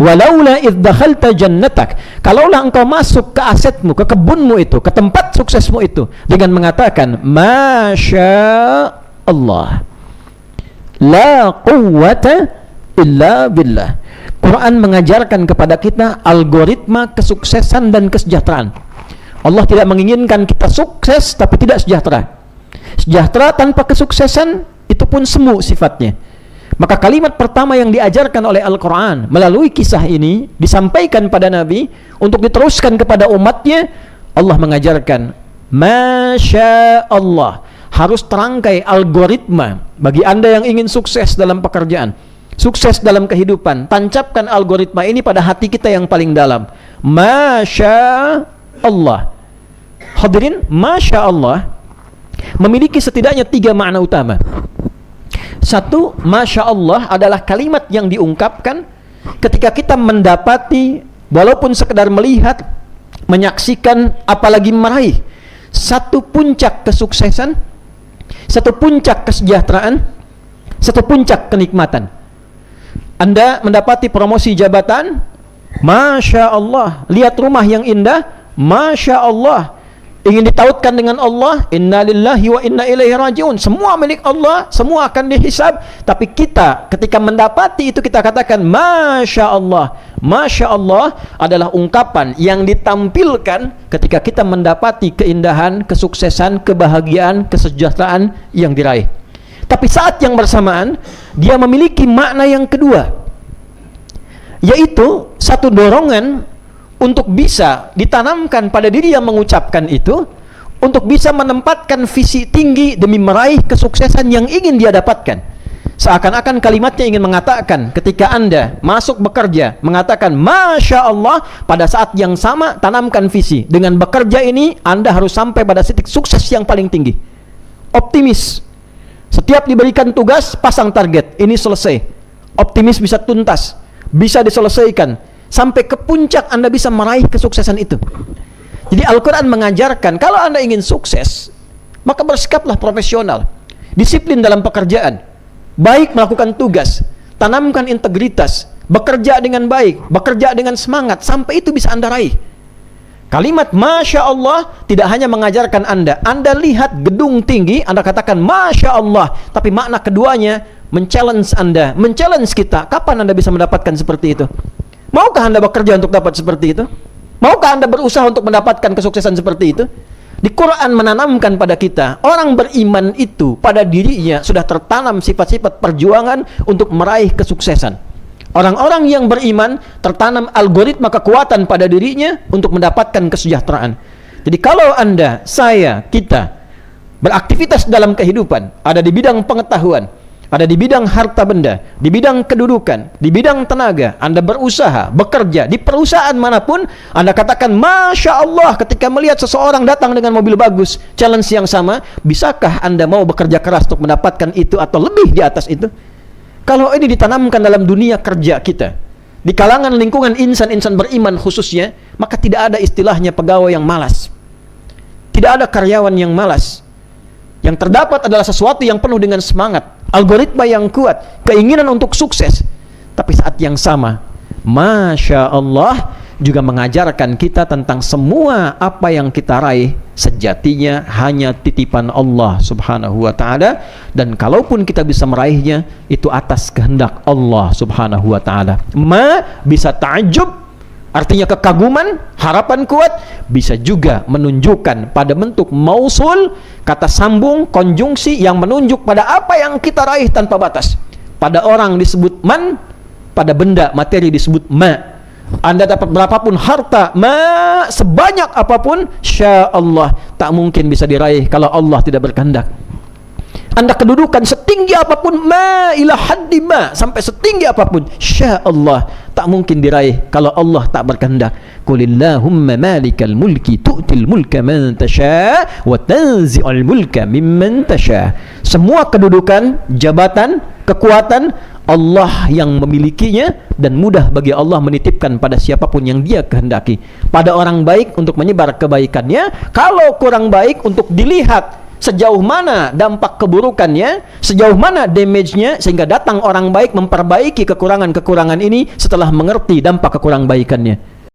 Walaula idh dakhalta jannatak, kalaulah engkau masuk ke asetmu, ke kebunmu itu, ke tempat suksesmu itu, dengan mengatakan masya Allah, la quwwata illa billah. Quran mengajarkan kepada kita algoritma kesuksesan dan kesejahteraan. Allah tidak menginginkan kita sukses tapi tidak sejahtera. Sejahtera tanpa kesuksesan itu pun semu sifatnya. Maka kalimat pertama yang diajarkan oleh Al-Quran melalui kisah ini disampaikan pada Nabi untuk diteruskan kepada umatnya. Allah mengajarkan masya Allah, harus terangkai algoritma bagi anda yang ingin sukses dalam pekerjaan, sukses dalam kehidupan. Tancapkan algoritma ini pada hati kita yang paling dalam. Masya Allah. Hadirin, masya Allah memiliki setidaknya 3 makna utama. Satu, masya Allah adalah kalimat yang diungkapkan ketika kita mendapati, walaupun sekedar melihat, menyaksikan, apalagi meraih satu puncak kesuksesan, satu puncak kesejahteraan, satu puncak kenikmatan. Anda mendapati promosi jabatan, masya Allah. Lihat rumah yang indah, masya Allah. Ingin ditautkan dengan Allah, inna lillahi wa inna ilaihi rajiun, semua milik Allah, semua akan dihisab. Tapi kita ketika mendapati itu, kita katakan masya Allah. Masya Allah adalah ungkapan yang ditampilkan ketika kita mendapati keindahan, kesuksesan, kebahagiaan, kesejahteraan yang diraih. Tapi saat yang bersamaan dia memiliki makna yang kedua, yaitu satu dorongan untuk bisa ditanamkan pada diri yang mengucapkan itu, untuk bisa menempatkan visi tinggi demi meraih kesuksesan yang ingin dia dapatkan. Seakan-akan kalimatnya ingin mengatakan, ketika Anda masuk bekerja mengatakan masya Allah, pada saat yang sama tanamkan visi. Dengan bekerja ini Anda harus sampai pada titik sukses yang paling tinggi. Optimis. Setiap diberikan tugas, pasang target, ini selesai. Optimis bisa tuntas, bisa diselesaikan, sampai ke puncak Anda bisa meraih kesuksesan itu. Jadi Al-Quran mengajarkan, kalau Anda ingin sukses, maka bersikaplah profesional, disiplin dalam pekerjaan, baik melakukan tugas, tanamkan integritas, bekerja dengan baik, bekerja dengan semangat, sampai itu bisa Anda raih. Kalimat masya Allah tidak hanya mengajarkan Anda lihat gedung tinggi, Anda katakan masya Allah, tapi makna keduanya men-challenge Anda, men-challenge kita. Kapan Anda bisa mendapatkan seperti itu? Maukah Anda bekerja untuk dapat seperti itu? Maukah Anda berusaha untuk mendapatkan kesuksesan seperti itu? Di Quran menanamkan pada kita, orang beriman itu pada dirinya sudah tertanam sifat-sifat perjuangan untuk meraih kesuksesan. Orang-orang yang beriman tertanam algoritma kekuatan pada dirinya untuk mendapatkan kesejahteraan. Jadi kalau Anda, saya, kita beraktivitas dalam kehidupan, ada di bidang pengetahuan, ada di bidang harta benda, di bidang kedudukan, di bidang tenaga, Anda berusaha, bekerja, di perusahaan manapun, Anda katakan masya Allah ketika melihat seseorang datang dengan mobil bagus, challenge yang sama, bisakah Anda mau bekerja keras untuk mendapatkan itu atau lebih di atas itu? Kalau ini ditanamkan dalam dunia kerja kita, di kalangan lingkungan insan-insan beriman khususnya, maka tidak ada istilahnya pegawai yang malas, tidak ada karyawan yang malas. Yang terdapat adalah sesuatu yang penuh dengan semangat, algoritma yang kuat, keinginan untuk sukses. Tapi saat yang sama, masya Allah juga mengajarkan kita tentang semua apa yang kita raih sejatinya hanya titipan Allah subhanahu wa ta'ala, dan kalaupun kita bisa meraihnya, itu atas kehendak Allah subhanahu wa ta'ala. Bisa ta'ajub, artinya kekaguman, harapan kuat, bisa juga menunjukkan pada bentuk mausul, kata sambung, konjungsi yang menunjuk pada apa yang kita raih tanpa batas. Pada orang disebut man, pada benda materi disebut ma. Anda dapat berapapun harta, sebanyak apapun, sya Allah, tak mungkin bisa diraih kalau Allah tidak berkehendak. Anda kedudukan setinggi apapun, ila haddi sampai setinggi apapun, sya Allah, tak mungkin diraih kalau Allah tak berkehendak. Qulillahumma malikal mulki tu'til mulka man tasha wa tanzi'ul mulka mimman tasha. Semua kedudukan, jabatan, kekuatan Allah yang memilikinya, dan mudah bagi Allah menitipkan pada siapapun yang Dia kehendaki. Pada orang baik untuk menyebar kebaikannya, kalau kurang baik untuk dilihat sejauh mana dampak keburukannya, sejauh mana damage-nya, sehingga datang orang baik memperbaiki kekurangan-kekurangan ini setelah mengerti dampak kekurang baikannya.